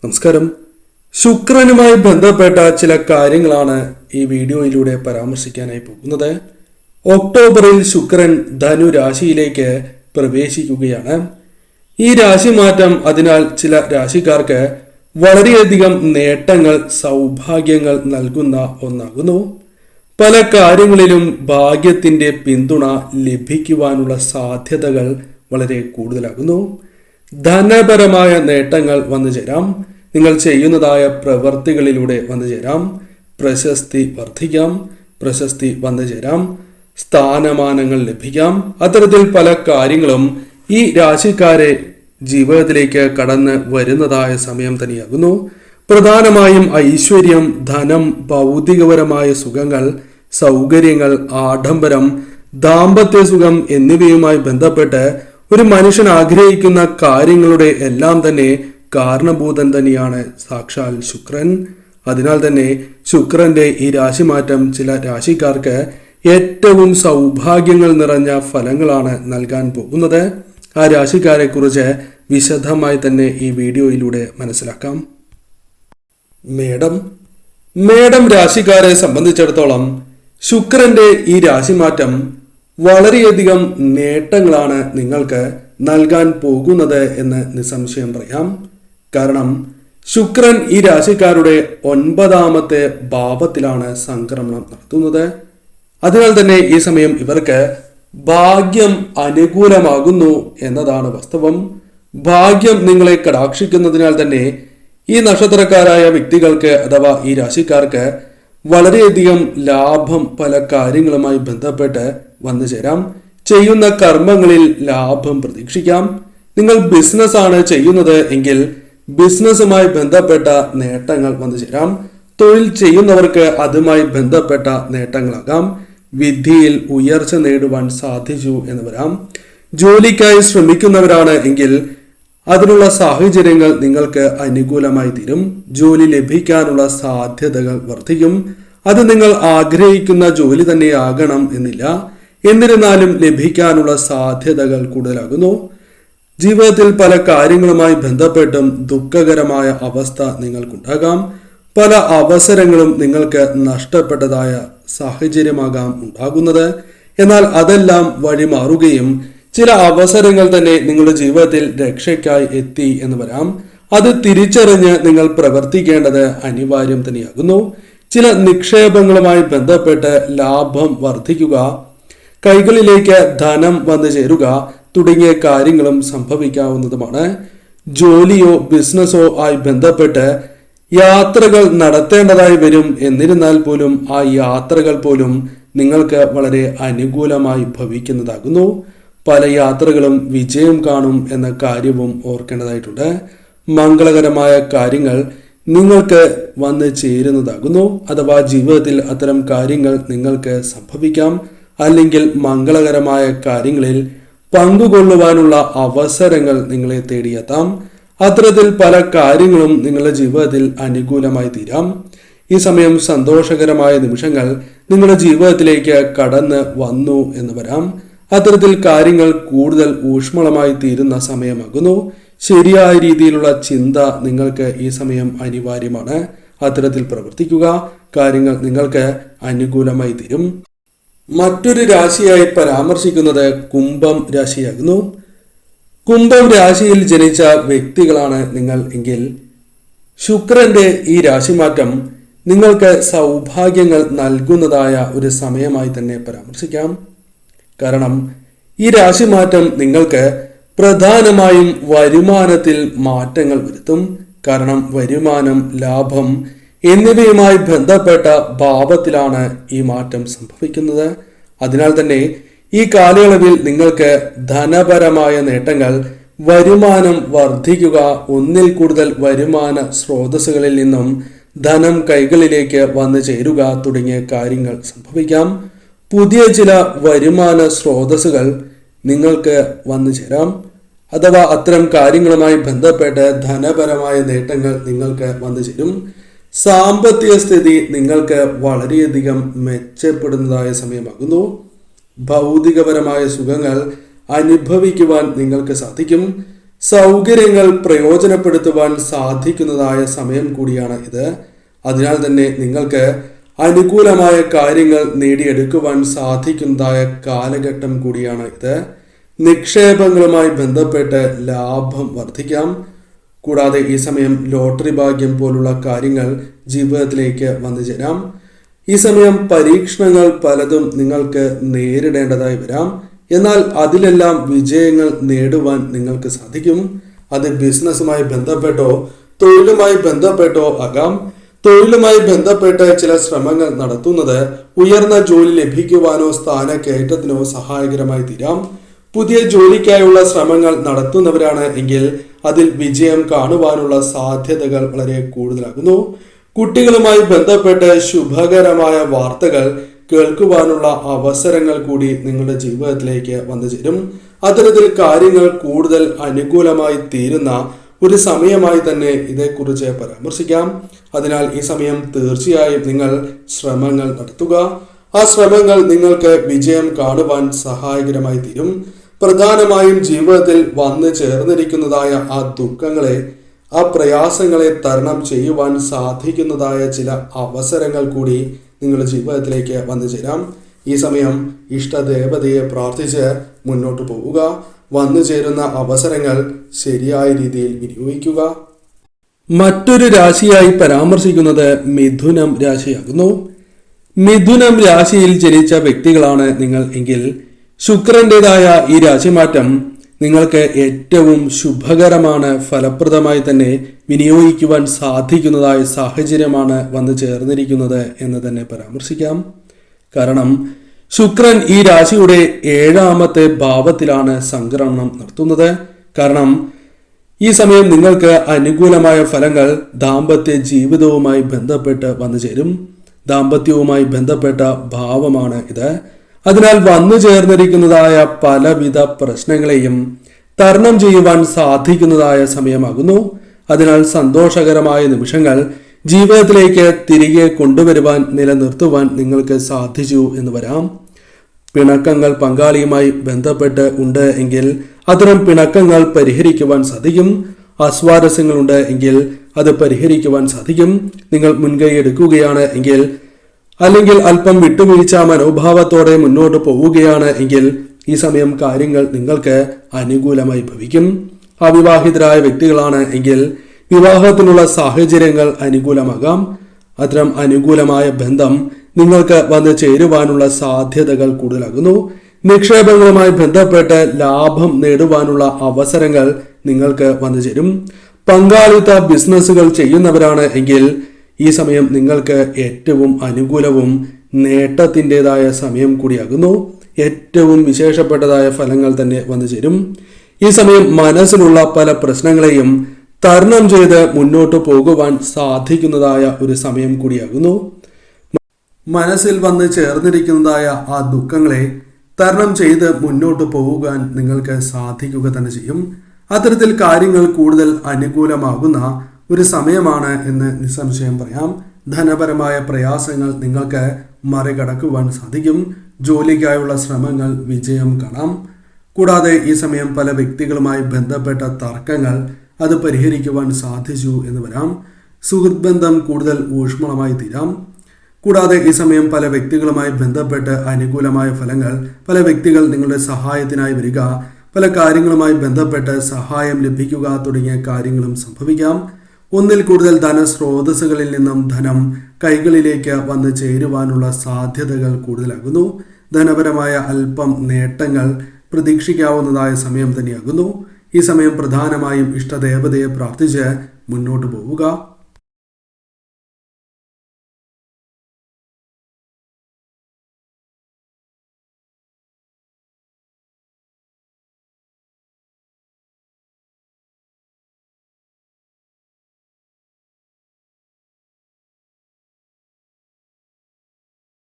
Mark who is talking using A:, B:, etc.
A: നമസ്കാരം. ശുക്രനുമായി ബന്ധപ്പെട്ട ചില കാര്യങ്ങളാണ് ഈ വീഡിയോയിലൂടെ പരാമർശിക്കാനായി പോകുന്നത്. ഒക്ടോബറിൽ ശുക്രൻ ധനു രാശിയിലേക്ക് പ്രവേശിക്കുകയാണ്. ഈ രാശിമാറ്റം അതിനാൽ ചില രാശിക്കാർക്ക് വളരെയധികം നേട്ടങ്ങൾ, സൗഭാഗ്യങ്ങൾ നൽകുന്ന ഒന്നാകുന്നു. പല കാര്യങ്ങളിലും ഭാഗ്യത്തിന്റെ പിന്തുണ ലഭിക്കുവാനുള്ള സാധ്യതകൾ വളരെ കൂടുതലാകുന്നു. ധനപരമായ നേട്ടങ്ങൾ വന്നു ചേരാം. നിങ്ങൾ ചെയ്യുന്നതായ പ്രവർത്തികളിലൂടെ വന്നു ചേരാം. പ്രശസ്തി വർദ്ധിക്കാം, പ്രശസ്തി വന്നു ചേരാം, സ്ഥാനമാനങ്ങൾ ലഭിക്കാം. അത്തരത്തിൽ പല കാര്യങ്ങളും ഈ രാശിക്കാരെ ജീവിതത്തിലേക്ക് കടന്ന് വരുന്നതായ സമയം തന്നെയാകുന്നു. പ്രധാനമായും ഐശ്വര്യം, ധനം, ഭൗതികപരമായ സുഖങ്ങൾ, സൗകര്യങ്ങൾ, ആഡംബരം, ദാമ്പത്യ സുഖം എന്നിവയുമായി ബന്ധപ്പെട്ട് ഒരു മനുഷ്യൻ ആഗ്രഹിക്കുന്ന കാര്യങ്ങളുടെ എല്ലാം തന്നെ കാരണഭൂതൻ തന്നെയാണ് സാക്ഷാൽ ശുക്രൻ. അതിനാൽ തന്നെ ശുക്രന്റെ ഈ രാശിമാറ്റം ചില രാശിക്കാർക്ക് ഏറ്റവും സൗഭാഗ്യങ്ങൾ നിറഞ്ഞ ഫലങ്ങളാണ് നൽകാൻ പോകുന്നത്. ആ രാശിക്കാരെ കുറിച്ച് വിശദമായി തന്നെ ഈ വീഡിയോയിലൂടെ മനസ്സിലാക്കാം. മേടം രാശിക്കാരെ സംബന്ധിച്ചിടത്തോളം ശുക്രന്റെ ഈ രാശിമാറ്റം വളരെയധികം നേട്ടങ്ങളാണ് നിങ്ങൾക്ക് നൽകാൻ പോകുന്നത് എന്ന് നിസ്സംശയം പറയാം. കാരണം ശുക്രൻ ഈ രാശിക്കാരുടെ 9ാമത്തെ ഭാവത്തിലാണ് സംക്രമണം നടത്തുന്നത്. അതിനാൽ തന്നെ ഈ സമയം ഇവർക്ക് ഭാഗ്യം അനുകൂലമാകുന്നു എന്നതാണ് വാസ്തവം. ഭാഗ്യം നിങ്ങളെ കടാക്ഷിക്കുന്നതിനാൽ തന്നെ ഈ നക്ഷത്രക്കാരായ വ്യക്തികൾക്ക് അഥവാ ഈ രാശിക്കാർക്ക് വളരെയധികം ലാഭം പല കാര്യങ്ങളുമായി ബന്ധപ്പെട്ട് വന്നു ചേരാം. ചെയ്യുന്ന കർമ്മങ്ങളിൽ ലാഭം പ്രതീക്ഷിക്കാം. നിങ്ങൾ ബിസിനസ് ആണ് ചെയ്യുന്നത് എങ്കിൽ ബിസിനസ്സുമായി ബന്ധപ്പെട്ട നേട്ടങ്ങൾ വന്നു ചേരാം. തൊഴിൽ ചെയ്യുന്നവർക്ക് അതുമായി ബന്ധപ്പെട്ട നേട്ടങ്ങളാകാം. വിദ്യയിൽ ഉയർച്ച നേടുവാൻ സാധിച്ചു എന്ന് വരാം. ജോലിക്കായി ശ്രമിക്കുന്നവരാണ് എങ്കിൽ അതിനുള്ള സാഹചര്യങ്ങൾ നിങ്ങൾക്ക് അനുകൂലമായി തീരും. ജോലി ലഭിക്കാനുള്ള സാധ്യതകൾ വർദ്ധിക്കും. അത് നിങ്ങൾ ആഗ്രഹിക്കുന്ന ജോലി തന്നെ ആകണം എന്നില്ല. എന്നിരുന്നാലും ലഭിക്കാനുള്ള സാധ്യതകൾ കൂടുതലാകുന്നു. ജീവിതത്തിൽ പല കാര്യങ്ങളുമായി ബന്ധപ്പെട്ടും ദുഃഖകരമായ അവസ്ഥ നിങ്ങൾക്കുണ്ടാകാം. പല അവസരങ്ങളും നിങ്ങൾക്ക് നഷ്ടപ്പെട്ടതായ സാഹചര്യമാകാം ഉണ്ടാകുന്നത്. എന്നാൽ അതെല്ലാം വഴിമാറുകയും ചില അവസരങ്ങൾ തന്നെ നിങ്ങളുടെ ജീവിതത്തിൽ രക്ഷയ്ക്കായി എത്തി എന്ന് വരാം. അത് തിരിച്ചറിഞ്ഞ് നിങ്ങൾ പ്രവർത്തിക്കേണ്ടത് അനിവാര്യം തന്നെയാകുന്നു. ചില നിക്ഷേപങ്ങളുമായി ബന്ധപ്പെട്ട് ലാഭം വർദ്ധിക്കുക, കൈകളിലേക്ക് ധനം വന്നു ചേരുക തുടങ്ങിയ കാര്യങ്ങളും സംഭവിക്കാവുന്നതുമാണ്. ജോലിയോ ബിസിനസ്സോ ആയി ബന്ധപ്പെട്ട് യാത്രകൾ നടത്തേണ്ടതായി വരും. എന്നിരുന്നാൽ പോലും ആ യാത്രകൾ പോലും നിങ്ങൾക്ക് വളരെ അനുകൂലമായി ഭവിക്കുന്നതാകുന്നു. പല യാത്രകളും വിജയം കാണും എന്ന കാര്യവും ഓർക്കേണ്ടതായിട്ടുണ്ട്. മംഗളകരമായ കാര്യങ്ങൾ നിങ്ങൾക്ക് വന്ന് ചേരുന്നതാകുന്നു. അഥവാ ജീവിതത്തിൽ അത്തരം കാര്യങ്ങൾ നിങ്ങൾക്ക് സംഭവിക്കാം. അല്ലെങ്കിൽ മംഗളകരമായ കാര്യങ്ങളിൽ പങ്കുകൊള്ളുവാനുള്ള അവസരങ്ങൾ നിങ്ങളെ തേടിയെത്താം. അത്തരത്തിൽ പല കാര്യങ്ങളും നിങ്ങളുടെ ജീവിതത്തിൽ അനുകൂലമായി തീരാം. ഈ സമയം സന്തോഷകരമായ നിമിഷങ്ങൾ നിങ്ങളുടെ ജീവിതത്തിലേക്ക് കടന്ന് വന്നു എന്ന് വരാം. അത്തരത്തിൽ കാര്യങ്ങൾ കൂടുതൽ ഊഷ്മളമായി തീരുന്ന സമയമാകുന്നു. ശരിയായ രീതിയിലുള്ള ചിന്ത നിങ്ങൾക്ക് ഈ സമയം അനിവാര്യമാണ്. അത്തരത്തിൽ പ്രവർത്തിക്കുക. കാര്യങ്ങൾ നിങ്ങൾക്ക് അനുകൂലമായി തീരും. മറ്റൊരു രാശിയായി പരാമർശിക്കുന്നത് കുംഭം രാശിയാകുന്നു. കുംഭം രാശിയിൽ ജനിച്ച വ്യക്തികളാണ് നിങ്ങൾ എങ്കിൽ ശുക്രന്റെ ഈ രാശിമാറ്റം നിങ്ങൾക്ക് സൗഭാഗ്യങ്ങൾ നൽകുന്നതായ ഒരു സമയമായി തന്നെ പരാമർശിക്കാം. കാരണം ഈ രാശിമാറ്റം നിങ്ങൾക്ക് പ്രധാനമായും വരുമാനത്തിൽ മാറ്റങ്ങൾ വരുത്തും. കാരണം വരുമാനം, ലാഭം എന്നിവയുമായി ബന്ധപ്പെട്ട ഭാവത്തിലാണ് ഈ മാറ്റം സംഭവിക്കുന്നത്. അതിനാൽ തന്നെ ഈ കാലയളവിൽ നിങ്ങൾക്ക് ധനപരമായ നേട്ടങ്ങൾ, വരുമാനം വർദ്ധിക്കുക, ഒന്നിൽ കൂടുതൽ വരുമാന സ്രോതസ്സുകളിൽ നിന്നും ധനം കൈകളിലേക്ക് വന്നു ചേരുക തുടങ്ങിയ കാര്യങ്ങൾ സംഭവിക്കാം. പുതിയ ചില വരുമാന സ്രോതസ്സുകൾ നിങ്ങൾക്ക് വന്നു ചേരാം. അഥവാ അത്തരം കാര്യങ്ങളുമായി ബന്ധപ്പെട്ട് ധനപരമായ നേട്ടങ്ങൾ നിങ്ങൾക്ക് വന്നു ചേരും. സാമ്പത്തിക സ്ഥിതി നിങ്ങൾക്ക് വളരെയധികം മെച്ചപ്പെടുന്നതായ സമയമാകുന്നു. ഭൗതികപരമായ സുഖങ്ങൾ അനുഭവിക്കുവാൻ നിങ്ങൾക്ക് സാധിക്കും. സൗകര്യങ്ങൾ പ്രയോജനപ്പെടുത്തുവാൻ സാധിക്കുന്നതായ സമയം കൂടിയാണ് ഇത്. അതിനാൽ തന്നെ നിങ്ങൾക്ക് അനുകൂലമായ കാര്യങ്ങൾ നേടിയെടുക്കുവാൻ സാധിക്കുന്നതായ കാലഘട്ടം കൂടിയാണ് ഇത്. നിക്ഷേപങ്ങളുമായി ബന്ധപ്പെട്ട് ലാഭം വർദ്ധിക്കാം. കൂടാതെ ഈ സമയം ലോട്ടറി ഭാഗ്യം പോലുള്ള കാര്യങ്ങൾ ജീവിതത്തിലേക്ക് വന്നു ചേരാം. ഈ സമയം പരീക്ഷണങ്ങൾ പലതും നിങ്ങൾക്ക് നേരിടേണ്ടതായി വരാം. എന്നാൽ അതിലെല്ലാം വിജയങ്ങൾ നേടുവാൻ നിങ്ങൾക്ക് സാധിക്കും. അത് ബിസിനസ്സുമായി ബന്ധപ്പെട്ടോ തൊഴിലുമായി ബന്ധപ്പെട്ടോ ആകാം. തൊഴിലുമായി ബന്ധപ്പെട്ട് ചില ശ്രമങ്ങൾ നടത്തുന്നത് ഉയർന്ന ജോലി ലഭിക്കുവാനോ സ്ഥാനക്കയറ്റത്തിനോ സഹായകരമായി തീരാം. പുതിയ ജോലിക്കായുള്ള ശ്രമങ്ങൾ നടത്തുന്നവരാണ് എങ്കിൽ അതിൽ വിജയം കാണുവാനുള്ള സാധ്യതകൾ വളരെ കൂടുതലാകുന്നു. കുട്ടികളുമായി ബന്ധപ്പെട്ട് ശുഭകരമായ വാർത്തകൾ കേൾക്കുവാനുള്ള അവസരങ്ങൾ കൂടി നിങ്ങളുടെ ജീവിതത്തിലേക്ക് വന്നു ചേരും. അത്തരത്തിൽ കാര്യങ്ങൾ കൂടുതൽ അനുകൂലമായി തീരുന്ന ഒരു സമയമായി തന്നെ ഇതേക്കുറിച്ച് പരാമർശിക്കാം. അതിനാൽ ഈ സമയം തീർച്ചയായും നിങ്ങൾ ശ്രമങ്ങൾ നടത്തുക. ആ ശ്രമങ്ങൾ നിങ്ങൾക്ക് വിജയം കാണുവാൻ സഹായകരമായി തീരും. പ്രധാനമായും ജീവിതത്തിൽ വന്നു ചേർന്നിരിക്കുന്നതായ ആ ദുഃഖങ്ങളെ, ആ പ്രയാസങ്ങളെ തരണം ചെയ്യുവാൻ സാധിക്കുന്നതായ ചില അവസരങ്ങൾ കൂടി നിങ്ങളുടെ ജീവിതത്തിലേക്ക് വന്നു ചേരാം. ഈ സമയം ഇഷ്ടദേവതയെ പ്രാർത്ഥിച്ച് മുന്നോട്ട് പോവുക. വന്നു ചേരുന്ന അവസരങ്ങൾ ശരിയായ രീതിയിൽ വിനിയോഗിക്കുക. മറ്റൊരു രാശിയായി പരാമർശിക്കുന്നത് മിഥുനം രാശിയാകുന്നു. മിഥുനം രാശിയിൽ ജനിച്ച വ്യക്തികളാണ് നിങ്ങൾ എങ്കിൽ ശുക്രന്റേതായ ഈ രാശിമാറ്റം നിങ്ങൾക്ക് ഏറ്റവും ശുഭകരമാണ്, ഫലപ്രദമായി തന്നെ വിനിയോഗിക്കുവാൻ സാധിക്കുന്നതായ സാഹചര്യമാണ് വന്നു ചേർന്നിരിക്കുന്നത് എന്ന് തന്നെ പരാമർശിക്കാം. കാരണം ശുക്രൻ ഈ രാശിയുടെ 7ാമത്തെ ഭാവത്തിലാണ് സംക്രമണം നടത്തുന്നത്. കാരണം ഈ സമയം നിങ്ങൾക്ക് അനുകൂലമായ ഫലങ്ങൾ ദാമ്പത്യ ജീവിതവുമായി ബന്ധപ്പെട്ട് വന്നു ചേരും. ദാമ്പത്യവുമായി ബന്ധപ്പെട്ട ഭാവമാണ് ഇത്. അതിനാൽ വന്നു ചേർന്നിരിക്കുന്നതായ പലവിധ പ്രശ്നങ്ങളെയും തരണം ചെയ്യുവാൻ സാധിക്കുന്നതായ സമയമാകുന്നു. അതിനാൽ സന്തോഷകരമായ നിമിഷങ്ങൾ ജീവിതത്തിലേക്ക് തിരികെ കൊണ്ടുവരുവാൻ, നിലനിർത്തുവാൻ നിങ്ങൾക്ക് സാധിച്ചു എന്ന് വരാം. പിണക്കങ്ങൾ പങ്കാളിയുമായി ബന്ധപ്പെട്ട് ഉണ്ട് എങ്കിൽ അത്തരം പിണക്കങ്ങൾ പരിഹരിക്കുവാൻ സാധിക്കും. അസ്വാരസ്യങ്ങളുണ്ട് എങ്കിൽ അത് പരിഹരിക്കുവാൻ സാധിക്കും. നിങ്ങൾ മുൻകൈ എടുക്കുകയാണ് എങ്കിൽ, അല്ലെങ്കിൽ അല്പം വിട്ടുവീഴ്ച മനോഭാവത്തോടെ മുന്നോട്ട് പോവുകയാണ് എങ്കിൽ ഈ സമയം കാര്യങ്ങൾ നിങ്ങൾക്ക് അനുകൂലമായി ഭവിക്കും. അവിവാഹിതരായ വ്യക്തികളാണ് എങ്കിൽ വിവാഹത്തിനുള്ള സാഹചര്യങ്ങൾ അനുകൂലമാകാം. അത്തരം അനുകൂലമായ ബന്ധം നിങ്ങൾക്ക് വന്നു ചേരുവാനുള്ള സാധ്യതകൾ കൂടുതലാകുന്നു. നിക്ഷേപങ്ങളുമായി ബന്ധപ്പെട്ട് ലാഭം നേടുവാനുള്ള അവസരങ്ങൾ നിങ്ങൾക്ക് വന്നു ചേരും. പങ്കാളിത്ത ബിസിനസ്സുകൾ ചെയ്യുന്നവരാണ് എങ്കിൽ ഈ സമയം നിങ്ങൾക്ക് ഏറ്റവും അനുകൂലവും നേട്ടത്തിൻ്റെതായ സമയം കൂടിയാകുന്നു. ഏറ്റവും വിശേഷപ്പെട്ടതായ ഫലങ്ങൾ തന്നെ വന്നു ചേരും. ഈ സമയം മനസ്സിലുള്ള പല പ്രശ്നങ്ങളെയും തരണം ചെയ്ത് മുന്നോട്ട് പോകുവാൻ സാധിക്കുന്നതായ ഒരു സമയം കൂടിയാകുന്നു. മനസ്സിൽ വന്ന് ചേർന്നിരിക്കുന്നതായ ആ ദുഃഖങ്ങളെ തരണം ചെയ്ത് മുന്നോട്ട് പോകാൻ നിങ്ങൾക്ക് സാധിക്കുക തന്നെ ചെയ്യും. അത്തരത്തിൽ കാര്യങ്ങൾ കൂടുതൽ അനുകൂലമാകുന്ന ഒരു സമയമാണ് എന്ന് നിസ്സംശയം പറയാം. ധനപരമായ പ്രയാസങ്ങൾ നിങ്ങൾക്ക് മറികടക്കുവാൻ സാധിക്കും. ജോലിക്കായുള്ള ശ്രമങ്ങൾ വിജയം കാണാം. കൂടാതെ ഈ സമയം പല വ്യക്തികളുമായി ബന്ധപ്പെട്ട തർക്കങ്ങൾ അത് പരിഹരിക്കുവാൻ സാധിച്ചു എന്ന് വരാം. സുഹൃത്ത് ബന്ധം കൂടുതൽ ഊഷ്മളമായി തീരാം. കൂടാതെ ഈ സമയം പല വ്യക്തികളുമായി ബന്ധപ്പെട്ട് അനുകൂലമായ ഫലങ്ങൾ, പല വ്യക്തികൾ നിങ്ങളുടെ സഹായത്തിനായി വരിക, പല കാര്യങ്ങളുമായി ബന്ധപ്പെട്ട് സഹായം ലഭിക്കുക തുടങ്ങിയ കാര്യങ്ങളും സംഭവിക്കാം. ഒന്നിൽ കൂടുതൽ ധനസ്രോതസ്സുകളിൽ നിന്നും ധനം കൈകളിലേക്ക് വന്നു ചേരുവാനുള്ള സാധ്യതകൾ കൂടുതലാകുന്നു. ധനപരമായ അല്പം നേട്ടങ്ങൾ പ്രതീക്ഷിക്കാവുന്നതായ സമയം തന്നെയാകുന്നു. ഈ സമയം പ്രധാനമായും ഇഷ്ടദേവതയെ പ്രാർത്ഥിച്ച് മുന്നോട്ട് പോവുക.